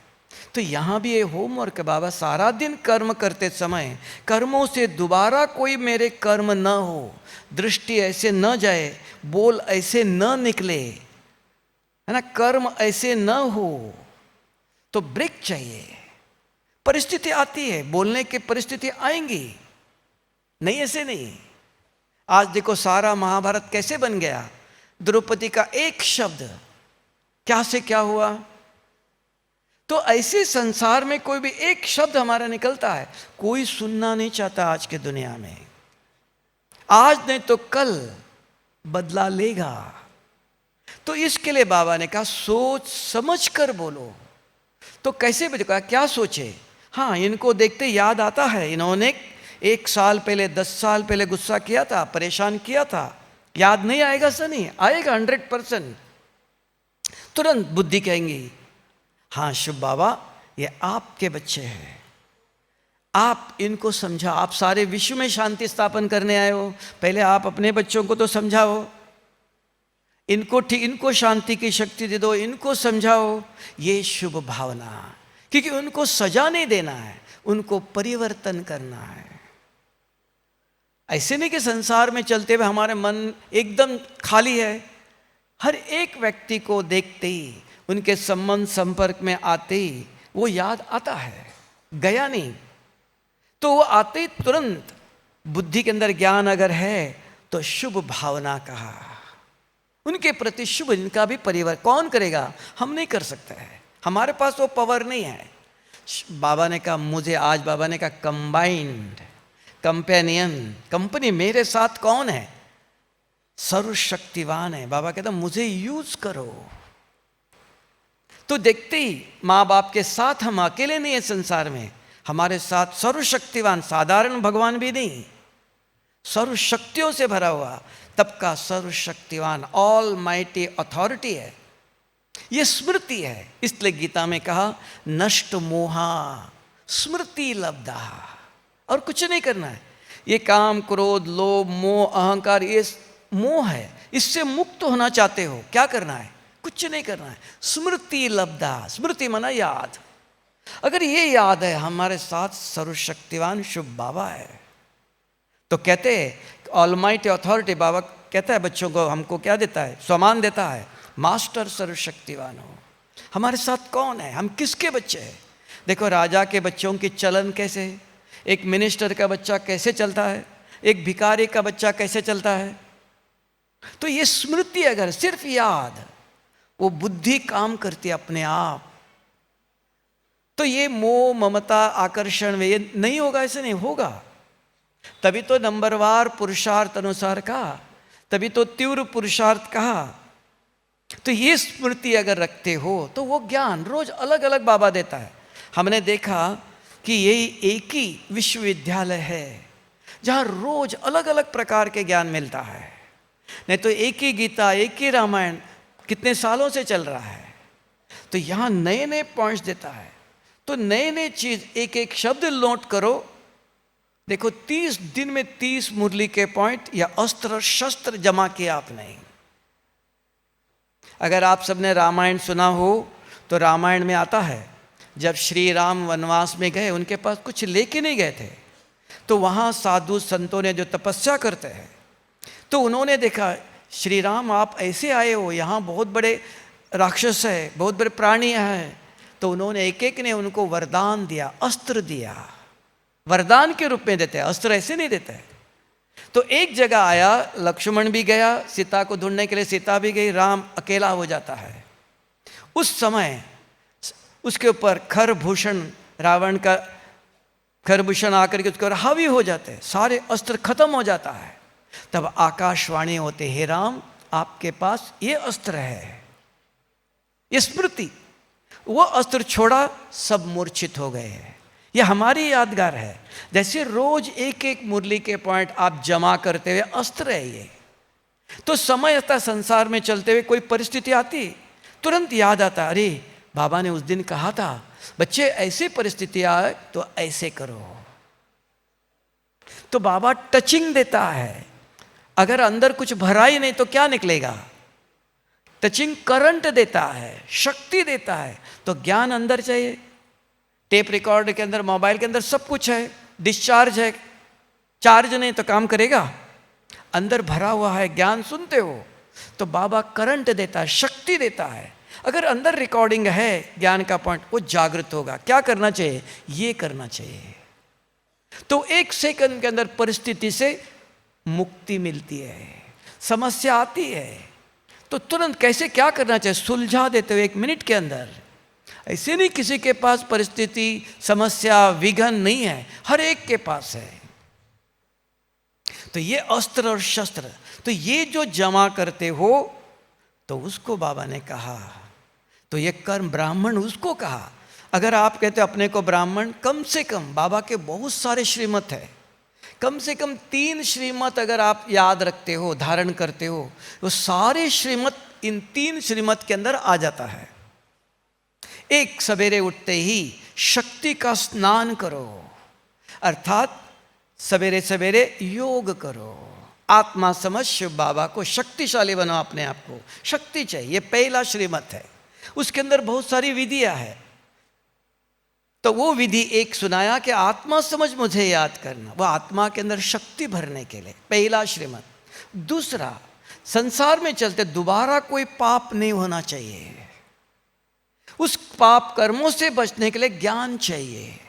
तो यहाँ भी ये होमवर्क, बाबा सारा दिन कर्म करते समय कर्मों से दोबारा कोई मेरे कर्म न हो, दृष्टि ऐसे न जाए, बोल ऐसे न निकले, है ना, कर्म ऐसे न हो। तो ब्रेक चाहिए। परिस्थिति आती है, बोलने की परिस्थिति आएंगी, नहीं ऐसे नहीं। आज देखो सारा महाभारत कैसे बन गया। द्रौपदी का एक शब्द क्या से क्या हुआ। तो ऐसे संसार में कोई भी एक शब्द हमारा निकलता है, कोई सुनना नहीं चाहता आज के दुनिया में। आज नहीं तो कल बदला लेगा। तो इसके लिए बाबा ने कहा सोच समझ कर बोलो। तो कैसे कहा, क्या सोचे? हाँ, इनको देखते याद आता है, इन्होंने 1 साल पहले, 10 साल पहले गुस्सा किया था, परेशान किया था। याद नहीं आएगा? सर नहीं आएगा, 100%। तुरंत बुद्धि कहेंगी, हाँ शिव बाबा ये आपके बच्चे हैं, आप इनको समझा। आप सारे विश्व में शांति स्थापन करने आए हो, पहले आप अपने बच्चों को तो समझाओ, इनको शांति की शक्ति दे दो, इनको समझाओ। ये शुभ भावना, क्योंकि उनको सजा नहीं देना है, उनको परिवर्तन करना है। ऐसे नहीं कि संसार में चलते हुए हमारे मन एकदम खाली है। हर एक व्यक्ति को देखते ही, उनके संबंध संपर्क में आते ही वो याद आता है, गया नहीं। तो वो आते ही तुरंत बुद्धि के अंदर ज्ञान अगर है तो शुभ भावना कहा, उनके प्रति शुभ, इनका भी परिवर्तन कौन करेगा? हम नहीं कर सकते हैं, हमारे पास वो पावर नहीं है। बाबा ने कहा मुझे, आज बाबा ने कहा कंबाइंड कंपेनियन कंपनी मेरे साथ कौन है? सर्वशक्तिवान है। बाबा कहता मुझे यूज करो। तो देखते ही माँ बाप के साथ हम अकेले नहीं है संसार में, हमारे साथ सर्वशक्तिवान, साधारण भगवान भी नहीं, सर्वशक्तियों से भरा हुआ तब का सर्वशक्तिवान ऑल माइटी अथॉरिटी है। ये स्मृति है। इसलिए गीता में कहा नष्ट मोहा स्मृति लब्धा। और कुछ नहीं करना है। ये काम क्रोध लोभ मोह अहंकार, ये मोह है, इससे मुक्त होना चाहते हो, क्या करना है? कुछ नहीं करना है। स्मृति लब्धा, स्मृति माना याद। अगर ये याद है हमारे साथ सर्वशक्तिवान शुभ बाबा है, तो कहते ऑलमाइटी अथॉरिटी, बाबा कहता है बच्चों को, हमको क्या देता है? सम्मान देता है, मास्टर सर्वशक्तिवान हो। हमारे साथ कौन है? हम किसके बच्चे हैं? देखो राजा के बच्चों की चलन कैसे है, एक मिनिस्टर का बच्चा कैसे चलता है, एक भिखारी का बच्चा कैसे चलता है। तो ये स्मृति अगर सिर्फ याद, वो बुद्धि काम करती है अपने आप। तो ये मोह ममता आकर्षण में ये नहीं होगा, ऐसे नहीं होगा। तभी तो नंबरवार पुरुषार्थ अनुसार कहा, तभी तो तीव्र पुरुषार्थ कहा। तो ये स्मृति अगर रखते हो तो वो ज्ञान रोज अलग अलग बाबा देता है। हमने देखा कि यही एक ही विश्वविद्यालय है जहाँ रोज अलग अलग प्रकार के ज्ञान मिलता है। नहीं तो एक ही गीता, एक ही रामायण कितने सालों से चल रहा है। तो यहाँ नए नए पॉइंट्स देता है। तो नए नए चीज, एक एक शब्द नोट करो। देखो 30 दिन में 30 मुरली के पॉइंट या अस्त्र शस्त्र जमा किए आपने। अगर आप सबने रामायण सुना हो तो रामायण में आता है जब श्री राम वनवास में गए, उनके पास कुछ लेके नहीं गए थे। तो वहाँ साधु संतों ने जो तपस्या करते हैं, तो उन्होंने देखा श्री राम आप ऐसे आए हो, यहाँ बहुत बड़े राक्षस है, बहुत बड़े प्राणी हैं। तो उन्होंने एक एक ने उनको वरदान दिया, अस्त्र दिया। वरदान के रूप में देते हैं, अस्त्र ऐसे नहीं देते। तो एक जगह आया, लक्ष्मण भी गया सीता को ढूंढने के लिए, सीता भी गई, राम अकेला हो जाता है। उस समय उसके ऊपर खरभूषण, रावण का खरभूषण आकर के उसके ऊपर हावी हो जाते हैं, सारे अस्त्र खत्म हो जाता है। तब आकाशवाणी होते, हे राम आपके पास ये अस्त्र है, ये स्मृति। वो अस्त्र छोड़ा, सब मूर्छित हो गए। ये हमारी यादगार है। जैसे रोज एक एक मुरली के पॉइंट आप जमा करते हुए अस्त्र है ये। तो समय आता, संसार में चलते हुए कोई परिस्थिति आती, तुरंत याद आता, अरे बाबा ने उस दिन कहा था बच्चे ऐसी परिस्थिति आए तो ऐसे करो। तो बाबा टचिंग देता है। अगर अंदर कुछ भरा ही नहीं तो क्या निकलेगा? टचिंग करंट देता है, शक्ति देता है। तो ज्ञान अंदर चाहिए। टेप रिकॉर्डर के अंदर, मोबाइल के अंदर सब कुछ है, डिस्चार्ज है, चार्ज नहीं तो काम करेगा? अंदर भरा हुआ है, ज्ञान सुनते हो तो बाबा करंट देता है, शक्ति देता है। अगर अंदर रिकॉर्डिंग है ज्ञान का पॉइंट, वो जागृत होगा। क्या करना चाहिए? ये करना चाहिए। तो एक सेकंड के अंदर परिस्थिति से मुक्ति मिलती है। समस्या आती है तो तुरंत कैसे क्या करना चाहिए, सुलझा देते हुए 1 मिनट के अंदर। ऐसे नहीं किसी के पास परिस्थिति, समस्या, विघन नहीं है, हर एक के पास है। तो ये अस्त्र और शस्त्र, तो ये जो जमा करते हो तो उसको बाबा ने कहा। तो ये कर्म ब्राह्मण उसको कहा। अगर आप कहते अपने को ब्राह्मण, कम से कम बाबा के बहुत सारे श्रीमत है, कम से कम 3 श्रीमत अगर आप याद रखते हो, धारण करते हो, तो सारे श्रीमत इन 3 श्रीमत के अंदर आ जाता है। एक, सवेरे उठते ही शक्ति का स्नान करो, अर्थात सवेरे सवेरे योग करो। आत्मा समझ शिव बाबा को शक्तिशाली बनाओ, अपने आप को शक्ति चाहिए। ये पहला श्रीमत है। उसके अंदर बहुत सारी विधियां है। तो वो विधि एक सुनाया कि आत्मा समझ मुझे याद करना, वो आत्मा के अंदर शक्ति भरने के लिए, पहला श्रीमत। दूसरा, संसार में चलते दोबारा कोई पाप नहीं होना चाहिए। उस पाप कर्मों से बचने के लिए ज्ञान चाहिए।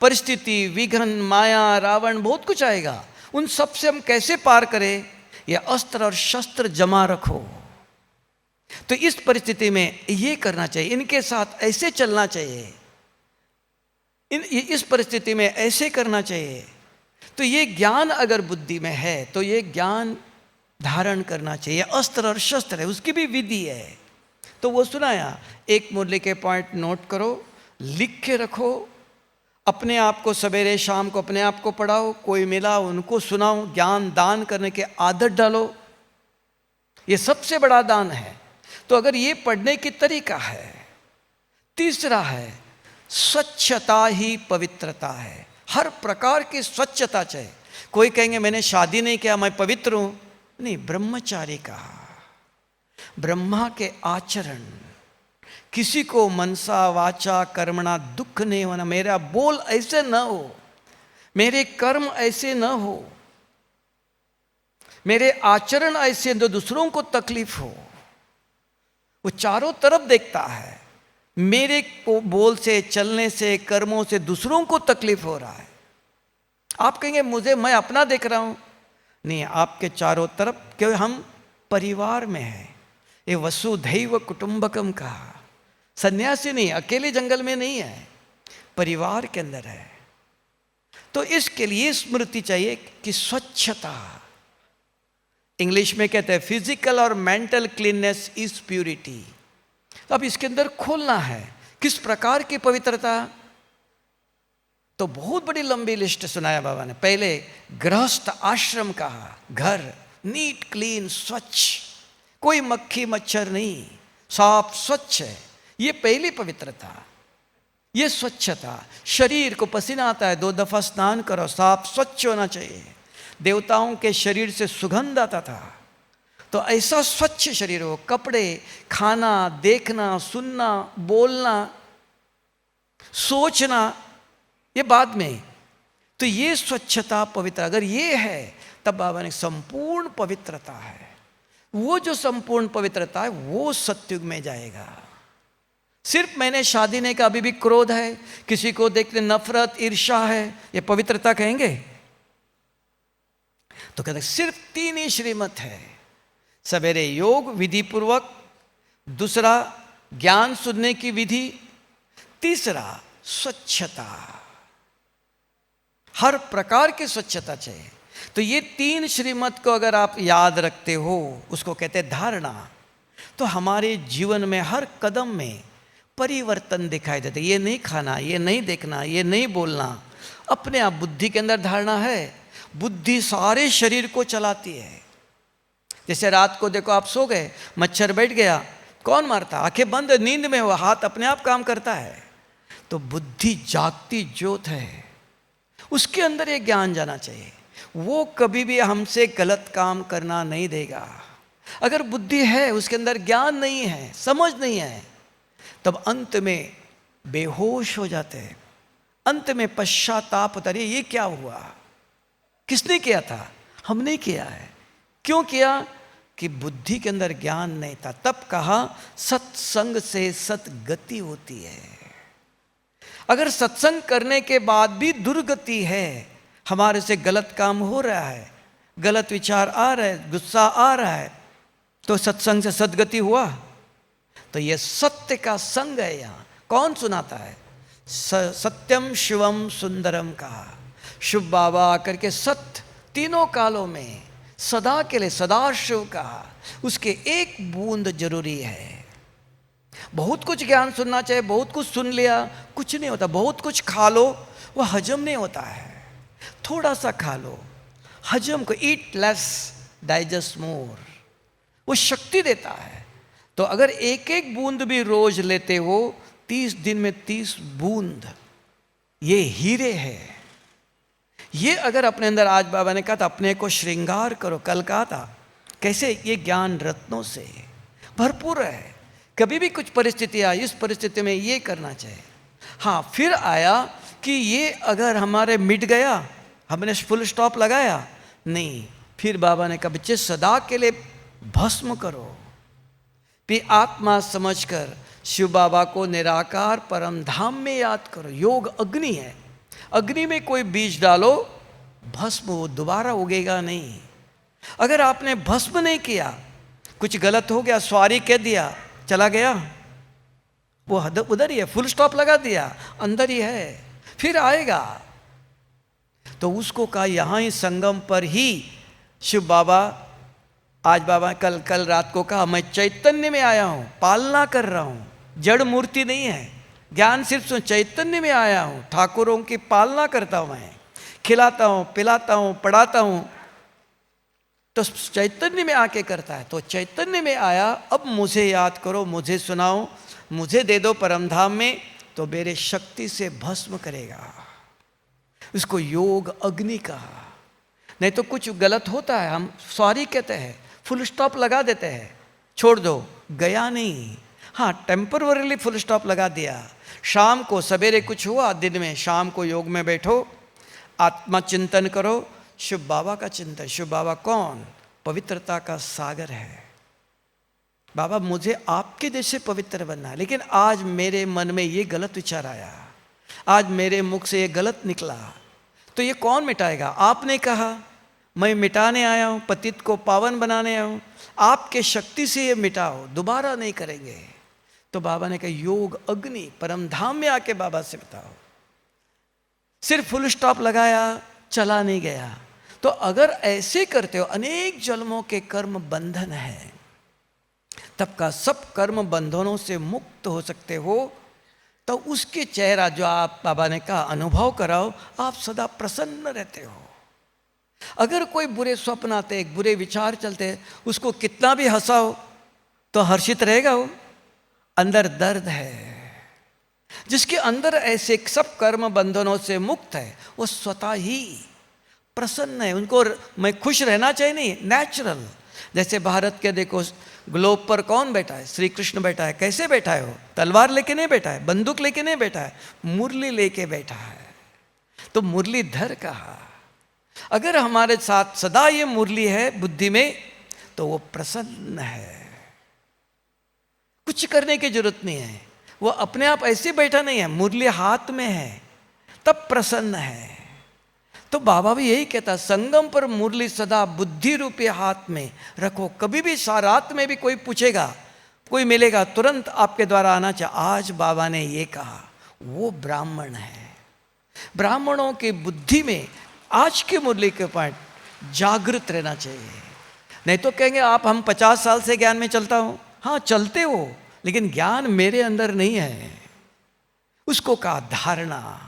परिस्थिति, विघ्न, माया, रावण, बहुत कुछ आएगा, उन सब से हम कैसे पार करें? ये अस्त्र और शस्त्र जमा रखो। तो इस परिस्थिति में ये करना चाहिए, इनके साथ ऐसे चलना चाहिए, इस परिस्थिति में ऐसे करना चाहिए। तो ये ज्ञान अगर बुद्धि में है तो ये ज्ञान धारण करना चाहिए। अस्त्र और शस्त्र है, उसकी भी विधि है। तो वो सुनाया। एक मुरली के पॉइंट नोट करो, लिख के रखो, अपने आप को सवेरे शाम को अपने आप को पढ़ाओ, कोई मिला उनको सुनाओ, ज्ञान दान करने की आदत डालो। ये सबसे बड़ा दान है। तो अगर ये पढ़ने की तरीका है। तीसरा है, स्वच्छता ही पवित्रता है। हर प्रकार की स्वच्छता चाहिए। कोई कहेंगे मैंने शादी नहीं किया, मैं पवित्र हूं। नहीं, ब्रह्मचारी कहा। ब्रह्मा के आचरण, किसी को मनसा वाचा कर्मणा दुख नहीं होना, मेरा बोल ऐसे न हो, मेरे कर्म ऐसे न हो। मेरे आचरण ऐसे तो दूसरों को तकलीफ हो। वो चारों तरफ देखता है, मेरे को बोल से, चलने से, कर्मों से दूसरों को तकलीफ हो रहा है। आप कहेंगे मुझे, मैं अपना देख रहा हूं। नहीं, आपके चारों तरफ, क्योंकि हम परिवार में हैं। ये वसुधैव कुटुंबकम कहा। सन्यासी नहीं, अकेले जंगल में नहीं है, परिवार के अंदर है। तो इसके लिए स्मृति चाहिए कि स्वच्छता, इंग्लिश में कहते हैं फिजिकल और मेंटल क्लीननेस इज प्यूरिटी। तो अब इसके अंदर खोलना है किस प्रकार की पवित्रता। तो बहुत बड़ी लंबी लिस्ट सुनाया बाबा ने। पहले गृहस्थ आश्रम कहा, घर नीट क्लीन स्वच्छ, कोई मक्खी मच्छर नहीं, साफ स्वच्छ है, ये पहली पवित्रता, ये स्वच्छता। शरीर को पसीना आता है, 2 दफा स्नान करो, साफ स्वच्छ होना चाहिए। देवताओं के शरीर से सुगंध आता था, तो ऐसा स्वच्छ शरीर हो। कपड़े, खाना, देखना, सुनना, बोलना, सोचना, ये बाद में। तो ये स्वच्छता पवित्र, अगर ये है तब बाबा ने संपूर्ण पवित्रता है। वो जो संपूर्ण पवित्रता है वो सत्युग में जाएगा। सिर्फ मैंने शादी नहीं कहा, अभी भी क्रोध है, किसी को देखते नफरत, ईर्ष्या है, ये पवित्रता कहेंगे? तो कहते सिर्फ 3 ही श्रीमत है। सवेरे योग विधि पूर्वक, दूसरा ज्ञान सुनने की विधि, तीसरा स्वच्छता, हर प्रकार की स्वच्छता चाहिए। तो ये 3 श्रीमत को अगर आप याद रखते हो, उसको कहते हैं धारणा, तो हमारे जीवन में हर कदम में परिवर्तन दिखाई देते। ये नहीं खाना, ये नहीं देखना, ये नहीं बोलना, अपने आप बुद्धि के अंदर धारणा है। बुद्धि सारे शरीर को चलाती है। जैसे रात को देखो, आप सो गए, मच्छर बैठ गया, कौन मारता? आंखें बंद, नींद में वो हाथ अपने आप काम करता है। तो बुद्धि जागती ज्योत है, उसके अंदर ये ज्ञान जाना चाहिए। वो कभी भी हमसे गलत काम करना नहीं देगा। अगर बुद्धि है, उसके अंदर ज्ञान नहीं है, समझ नहीं है, तब अंत में बेहोश हो जाते हैं। अंत में पश्चाताप होता है, ये क्या हुआ, किसने किया था? हमने किया है। क्यों किया? कि बुद्धि के अंदर ज्ञान नहीं था। तब कहा सत्संग से सतगति होती है। अगर सत्संग करने के बाद भी दुर्गति है, हमारे से गलत काम हो रहा है, गलत विचार आ रहे हैं, गुस्सा आ रहा है, तो सत्संग से सद्गति हुआ? तो यह सत्य का संग है। यहाँ कौन सुनाता है? सत्यम शिवम सुंदरम कहा। शिव बाबा आकर के सत्य तीनों कालों में सदा के लिए सदाशिव कहा। उसके एक बूंद जरूरी है। बहुत कुछ ज्ञान सुनना चाहिए, बहुत कुछ सुन लिया, कुछ नहीं होता। बहुत कुछ खा लो, वो हजम नहीं होता है। थोड़ा सा खा लो, हजम को, ईट लेस डाइजेस्ट मोर, वो शक्ति देता है। तो अगर एक एक बूंद भी रोज लेते हो, 30 दिन में 30 बूंद, ये हीरे है। ये अगर अपने अंदर, आज बाबा ने कहा था अपने को श्रृंगार करो, कल कहा था कैसे, ये ज्ञान रत्नों से भरपूर है। कभी भी कुछ परिस्थिति आई, इस परिस्थिति में ये करना चाहिए। हाँ, फिर आया कि ये अगर हमारे मिट गया, हमने फुल स्टॉप लगाया नहीं, फिर बाबा ने कहा बच्चे सदा के लिए भस्म करो। फिर आत्मा समझकर शिव बाबा को निराकार परम धाम में याद करो। योग अग्नि है, अग्नि में कोई बीज डालो, भस्म वो दोबारा उगेगा नहीं। अगर आपने भस्म नहीं किया, कुछ गलत हो गया, सॉरी कह दिया, चला गया, वो उधर ही है, फुल स्टॉप लगा दिया, अंदर ही है, फिर आएगा। तो उसको कहा यहाँ ही संगम पर ही शिव बाबा, आज बाबा कल रात को कहा मैं चैतन्य में आया हूँ, पालना कर रहा हूँ, जड़ मूर्ति नहीं है, ज्ञान सिर्फ सुन, चैतन्य में आया हूँ, ठाकुरों की पालना करता हूँ, मैं खिलाता हूँ, पिलाता हूँ, पढ़ाता हूँ। तो चैतन्य में आके करता है। तो चैतन्य में आया, अब मुझे याद करो, मुझे सुनाओ, मुझे दे दो परमधाम में, तो मेरे शक्ति से भस्म करेगा। इसको योग अग्नि कहा। नहीं तो कुछ गलत होता है, हम सॉरी कहते हैं, फुल स्टॉप लगा देते हैं, छोड़ दो, गया नहीं। हाँ, टेम्परवरीली फुल स्टॉप लगा दिया। शाम को, सवेरे कुछ हुआ, दिन में, शाम को योग में बैठो, आत्मा चिंतन करो, शिव बाबा का चिंतन। शिव बाबा कौन? पवित्रता का सागर है। बाबा मुझे आपके जैसे पवित्र बनना है, लेकिन आज मेरे मन में ये गलत विचार आया, आज मेरे मुख से ये गलत निकला, तो ये कौन मिटाएगा? आपने कहा मैं मिटाने आया हूँ, पतित को पावन बनाने आया हूँ, आपके शक्ति से ये मिटाओ, दोबारा नहीं करेंगे। तो बाबा ने कहा योग अग्नि परम धाम में आके बाबा से बताओ। सिर्फ फुल स्टॉप लगाया, चला नहीं गया। तो अगर ऐसे करते हो, अनेक जन्मों के कर्म बंधन है, तब का सब कर्म बंधनों से मुक्त हो सकते हो। तो उसके चेहरा जो आप बाबा ने कहा अनुभव कराओ, आप सदा प्रसन्न रहते हो। अगर कोई बुरे स्वप्न आते, बुरे विचार चलते, उसको कितना भी हंसाओ तो हर्षित रहेगा वो? अंदर दर्द है। जिसके अंदर ऐसे सब कर्म बंधनों से मुक्त है, वो स्वतः ही प्रसन्न है। उनको मैं खुश रहना चाहिए, नहीं, नेचुरल। जैसे भारत के देखो ग्लोब पर कौन बैठा है? श्री कृष्ण बैठा है। कैसे बैठा है वो? तलवार लेके नहीं बैठा है, बंदूक लेके नहीं बैठा है, मुरली लेके बैठा है। तो मुरलीधर कहा। अगर हमारे साथ सदा ये मुरली है बुद्धि में, तो वो प्रसन्न है। कुछ करने की जरूरत नहीं है, वो अपने आप ऐसे बैठा नहीं है, मुरली हाथ में है, तब प्रसन्न है। तो बाबा भी यही कहता, संगम पर मुरली सदा बुद्धि रूपी हाथ में रखो। कभी भी रात में भी कोई पूछेगा, कोई मिलेगा, तुरंत आपके द्वारा आना चाहिए। आज बाबा ने ये कहा, वो ब्राह्मण है। ब्राह्मणों की बुद्धि में आज के मुरली के पॉइंट जागृत रहना चाहिए। नहीं तो कहेंगे आप हम 50 साल से ज्ञान में चलता हूं। हाँ चलते हो, लेकिन ज्ञान मेरे अंदर नहीं है। उसको कहा धारणा।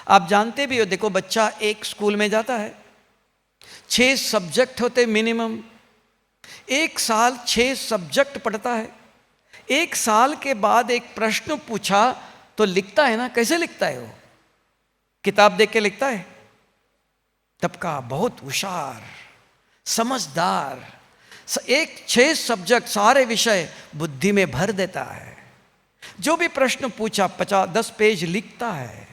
आप जानते भी हो, देखो बच्चा एक स्कूल में जाता है, 6 सब्जेक्ट होते मिनिमम। 1 साल 6 सब्जेक्ट पढ़ता है। 1 साल के बाद एक प्रश्न पूछा तो लिखता है ना? कैसे लिखता है वो? किताब देख के लिखता है? तब का बहुत होशियार, समझदार, 6 सब्जेक्ट सारे विषय बुद्धि में भर देता है। जो भी प्रश्न पूछा 50-10 पेज लिखता है।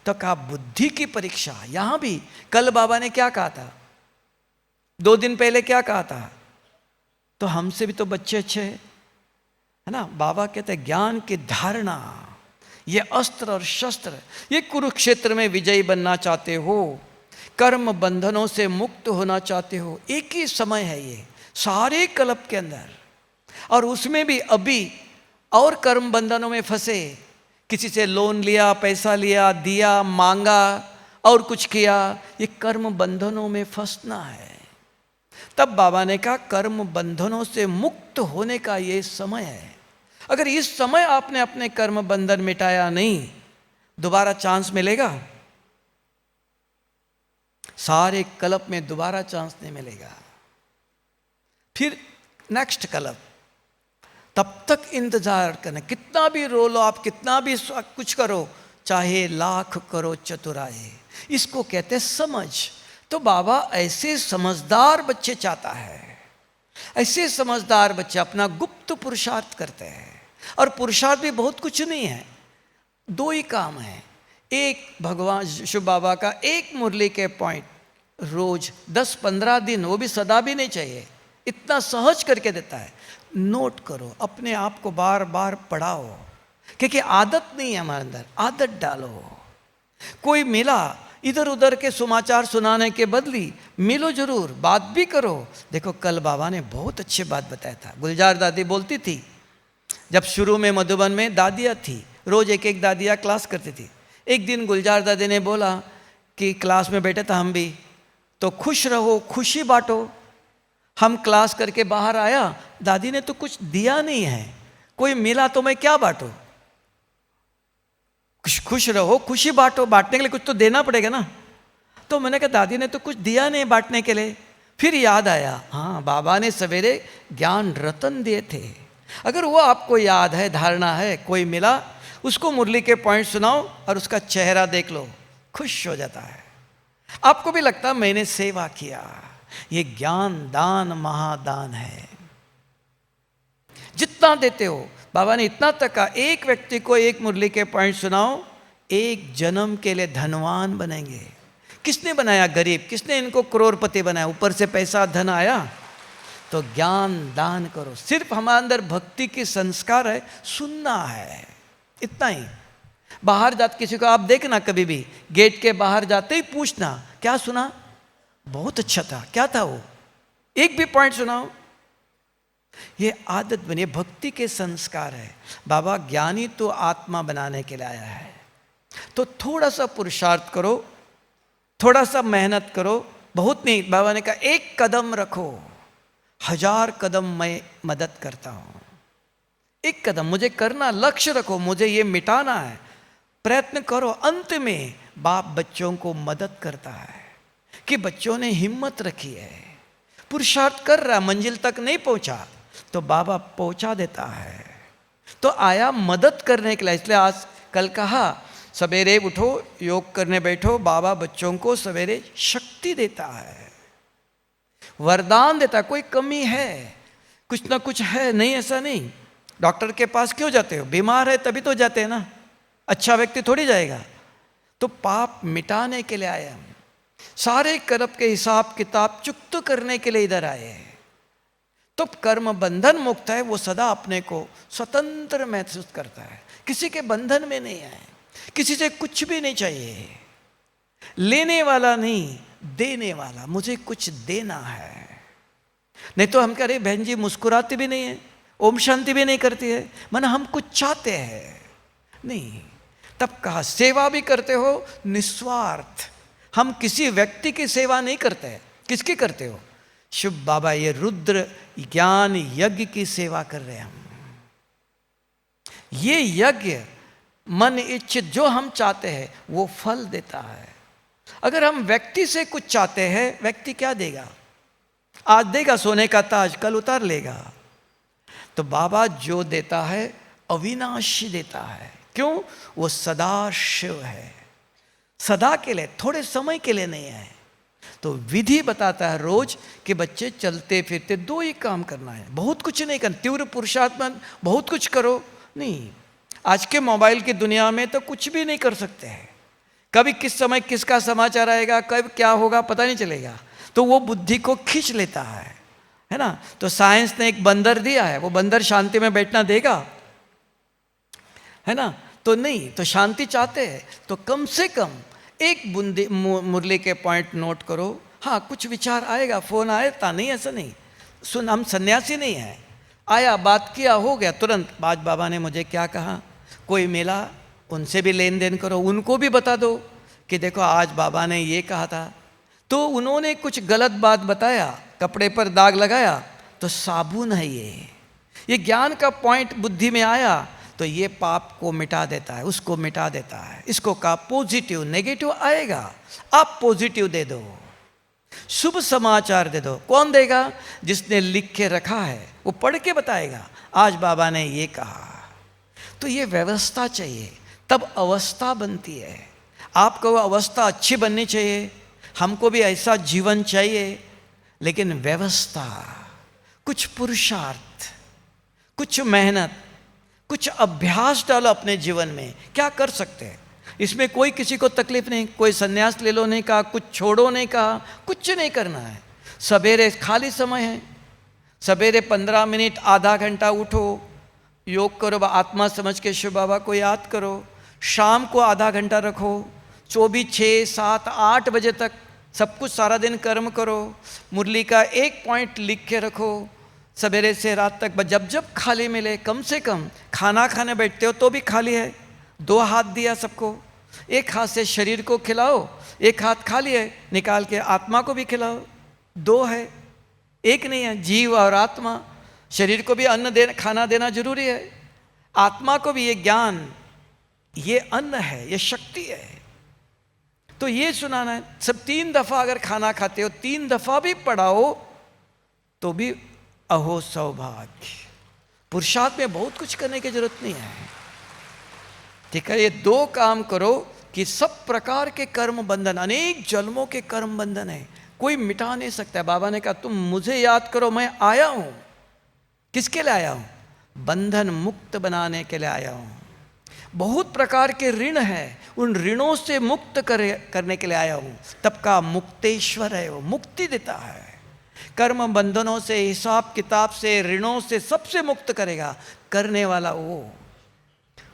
तो कहा बुद्धि की परीक्षा। यहां भी कल बाबा ने क्या कहा था, 2 दिन पहले क्या कहा था? तो हमसे भी तो बच्चे अच्छे है ना। बाबा कहते हैं ज्ञान की धारणा, ये अस्त्र और शस्त्र, ये कुरुक्षेत्र में विजयी बनना चाहते हो, कर्म बंधनों से मुक्त होना चाहते हो, एक ही समय है ये सारे कल्प के अंदर। और उसमें भी अभी और कर्म बंधनों में फंसे, किसी से लोन लिया, पैसा लिया, दिया, मांगा और कुछ किया, ये कर्म बंधनों में फंसना है। तब बाबा ने कहा कर्म बंधनों से मुक्त होने का ये समय है। अगर इस समय आपने अपने कर्म बंधन मिटाया नहीं, दोबारा चांस मिलेगा? सारे कल्प में दोबारा चांस नहीं मिलेगा। फिर नेक्स्ट कल्प, तब तक इंतजार करना। कितना भी रो लो आप, कितना भी कुछ करो, चाहे लाख करो चतुराई, इसको कहते हैं समझ। तो बाबा ऐसे समझदार बच्चे चाहता है। ऐसे समझदार बच्चे अपना गुप्त पुरुषार्थ करते हैं। और पुरुषार्थ भी बहुत कुछ नहीं है, 2 ही काम है। एक, भगवान शिव बाबा का एक मुरली के पॉइंट रोज 10-15 दिन, वो भी सदा भी नहीं चाहिए, इतना सहज करके देता है। नोट करो, अपने आप को बार बार पढ़ाओ, क्योंकि आदत नहीं है हमारे अंदर, आदत डालो। कोई मिला, इधर उधर के समाचार सुनाने के बदली मिलो जरूर, बात भी करो। देखो कल बाबा ने बहुत अच्छी बात बताया था। गुलजार दादी बोलती थी, जब शुरू में मधुबन में दादियाँ थी, रोज एक दादियाँ क्लास करती थी। एक दिन गुलजार दादी ने बोला कि क्लास में बैठे था हम भी, तो खुश रहो, खुशी बांटो। हम क्लास करके बाहर आया, दादी ने तो कुछ दिया नहीं है, कोई मिला तो मैं क्या बांटूं? खुश रहो, खुशी बांटो, बांटने के लिए कुछ तो देना पड़ेगा ना। तो मैंने कहा दादी ने तो कुछ दिया नहीं बांटने के लिए। फिर याद आया, हाँ बाबा ने सवेरे ज्ञान रतन दिए थे। अगर वो आपको याद है, धारणा है, कोई मिला, उसको मुरली के पॉइंट सुनाओ और उसका चेहरा देख लो, खुश हो जाता है। आपको भी लगता मैंने सेवा किया। ये ज्ञान दान महादान है। जितना देते हो, बाबा ने इतना तक कहा, एक व्यक्ति को एक मुरली के पॉइंट सुनाओ, 1 जन्म के लिए धनवान बनेंगे। किसने बनाया गरीब, किसने इनको करोड़पति बनाया, ऊपर से पैसा धन आया? तो ज्ञान दान करो। सिर्फ हमारे अंदर भक्ति की संस्कार है, सुनना है, इतना ही। बाहर जाते किसी को आप देखना, कभी भी गेट के बाहर जाते ही पूछना क्या सुना, बहुत अच्छा था, क्या था वो, एक भी पॉइंट सुनाओ। ये आदत बनी, भक्ति के संस्कार है। बाबा ज्ञानी तो आत्मा बनाने के लिए आया है, तो थोड़ा सा पुरुषार्थ करो, थोड़ा सा मेहनत करो, बहुत नहीं। बाबा ने कहा एक कदम रखो, 1000 कदम मैं मदद करता हूं। एक कदम मुझे करना, लक्ष्य रखो, मुझे ये मिटाना है, प्रयत्न करो। अंत में बाप बच्चों को मदद करता है कि बच्चों ने हिम्मत रखी है, पुरुषार्थ कर रहा, मंजिल तक नहीं पहुंचा तो बाबा पहुंचा देता है। तो आया मदद करने के लिए। इसलिए आज कल कहा सवेरे उठो, योग करने बैठो, बाबा बच्चों को सवेरे शक्ति देता है, वरदान देता है। कोई कमी है, कुछ ना कुछ है, नहीं ऐसा नहीं। डॉक्टर के पास क्यों जाते हो? बीमार है तभी तो जाते हैं ना, अच्छा व्यक्ति थोड़ी जाएगा। तो पाप मिटाने के लिए आए हम, सारे कर्म के हिसाब किताब चुकता करने के लिए इधर आए हैं। तो कर्म बंधन मुक्त है, वो सदा अपने को स्वतंत्र महसूस करता है, किसी के बंधन में नहीं है, किसी से कुछ भी नहीं चाहिए, लेने वाला नहीं, देने वाला। मुझे कुछ देना है, नहीं तो हम कह रहे बहन जी मुस्कुराती भी नहीं है, ओम शांति भी नहीं करती है, माना हम कुछ चाहते हैं नहीं। तब कहा सेवा भी करते हो निस्वार्थ। हम किसी व्यक्ति की सेवा नहीं करते। किसकी करते हो? शुभ बाबा ये रुद्र ज्ञान यज्ञ की सेवा कर रहे हैं हम। ये यज्ञ मन इच्छित जो हम चाहते हैं वो फल देता है। अगर हम व्यक्ति से कुछ चाहते हैं, व्यक्ति क्या देगा? आज देगा सोने का ताज, कल उतार लेगा। तो बाबा जो देता है अविनाशी देता है। क्यों? वो सदा शिव है, सदा के लिए, थोड़े समय के लिए नहीं है। तो विधि बताता है रोज कि बच्चे चलते फिरते 2 ही काम करना है, बहुत कुछ नहीं करना। तीव्र पुरुषार्थ में बहुत कुछ करो नहीं। आज के मोबाइल की दुनिया में तो कुछ भी नहीं कर सकते हैं। कभी किस समय किसका समाचार आएगा, कब क्या होगा पता नहीं चलेगा। तो वो बुद्धि को खींच लेता है ना। तो साइंस ने एक बंदर दिया है, वो बंदर शांति में बैठना देगा, है ना? तो नहीं। तो शांति चाहते हैं तो कम से कम एक बूंदी मुरली के पॉइंट नोट करो। हाँ कुछ विचार आएगा, फोन आएगा, नहीं ऐसा नहीं। सुन, हम सन्यासी नहीं है, आया बात किया हो गया तुरंत। आज बाबा ने मुझे क्या कहा, कोई मिला उनसे भी लेन देन करो, उनको भी बता दो कि देखो आज बाबा ने ये कहा था। तो उन्होंने कुछ गलत बात बताया, कपड़े पर दाग लगाया, तो साबुन है ये ज्ञान का पॉइंट बुद्धि में आया तो ये पाप को मिटा देता है, उसको मिटा देता है। इसको कहा पॉजिटिव, नेगेटिव आएगा, आप पॉजिटिव दे दो, शुभ समाचार दे दो। कौन देगा? जिसने लिख के रखा है, वो पढ़ के बताएगा आज बाबा ने ये कहा। तो ये व्यवस्था चाहिए, तब अवस्था बनती है। आपको वो अवस्था अच्छी बननी चाहिए, हमको भी ऐसा जीवन चाहिए, लेकिन व्यवस्था, कुछ पुरुषार्थ, कुछ मेहनत, कुछ अभ्यास डालो अपने जीवन में। क्या कर सकते हैं इसमें? कोई किसी को तकलीफ नहीं, कोई संन्यास ले लो नहीं कहा, कुछ छोड़ो नहीं कहा, कुछ नहीं करना है। सवेरे खाली समय है, सवेरे 15 मिनट आधा घंटा उठो, योग करो, आत्मा समझ के शिव बाबा को याद करो। शाम को आधा घंटा रखो, 24, 6, 7, 8 बजे तक सब कुछ सारा दिन कर्म करो। मुरली का एक पॉइंट लिख के रखो, सवेरे से रात तक। जब जब खाली मिले, कम से कम खाना खाने बैठते हो तो भी खाली है, 2 हाथ दिया सबको, एक हाथ से शरीर को खिलाओ, एक हाथ खाली है, निकाल के आत्मा को भी खिलाओ। 2 है, एक नहीं है। जीव और आत्मा, शरीर को भी अन्न देना, खाना देना जरूरी है, आत्मा को भी। ये ज्ञान, ये अन्न है, ये शक्ति है। तो ये सुनाना है। सब 3 दफा अगर खाना खाते हो, 3 दफा भी पढ़ाओ तो भी अहो सौभाग्य। पुरुषार्थ में बहुत कुछ करने की जरूरत नहीं है, ठीक है। ये 2 काम करो कि सब प्रकार के कर्म बंधन, अनेक जन्मों के कर्म बंधन है, कोई मिटा नहीं सकता। बाबा ने कहा तुम मुझे याद करो, मैं आया हूं। किसके लिए आया हूं? बंधन मुक्त बनाने के लिए आया हूं। बहुत प्रकार के ऋण हैं, उन ऋणों से मुक्त करने के लिए आया हूँ। तब का मुक्तेश्वर है, वो मुक्ति देता है। कर्म बंधनों से, हिसाब किताब से, ऋणों से सबसे मुक्त करेगा करने वाला वो।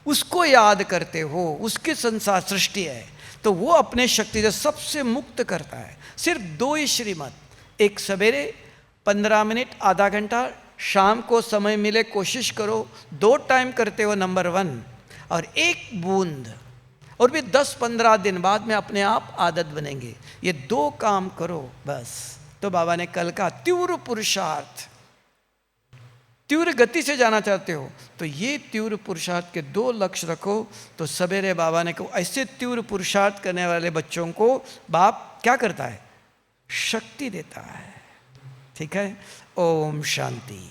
उसको याद करते हो, उसकी संसार सृष्टि है, तो वो अपने शक्ति से सबसे मुक्त करता है। सिर्फ 2 ही श्रीमत, एक सवेरे 15 मिनट, आधा घंटा, शाम को समय मिले कोशिश करो 2 टाइम करते हो, नंबर 1, और 1 बूंद, और भी 10-15 दिन बाद में अपने आप आदत बनेंगे। ये 2 काम करो बस। तो बाबा ने कल कहा तीव्र पुरुषार्थ, तीव्र गति से जाना चाहते हो तो ये तीव्र पुरुषार्थ के 2 लक्ष्य रखो। तो सवेरे बाबा ने कहा ऐसे तीव्र पुरुषार्थ करने वाले बच्चों को बाप क्या करता है? शक्ति देता है। ठीक है, ओम शांति।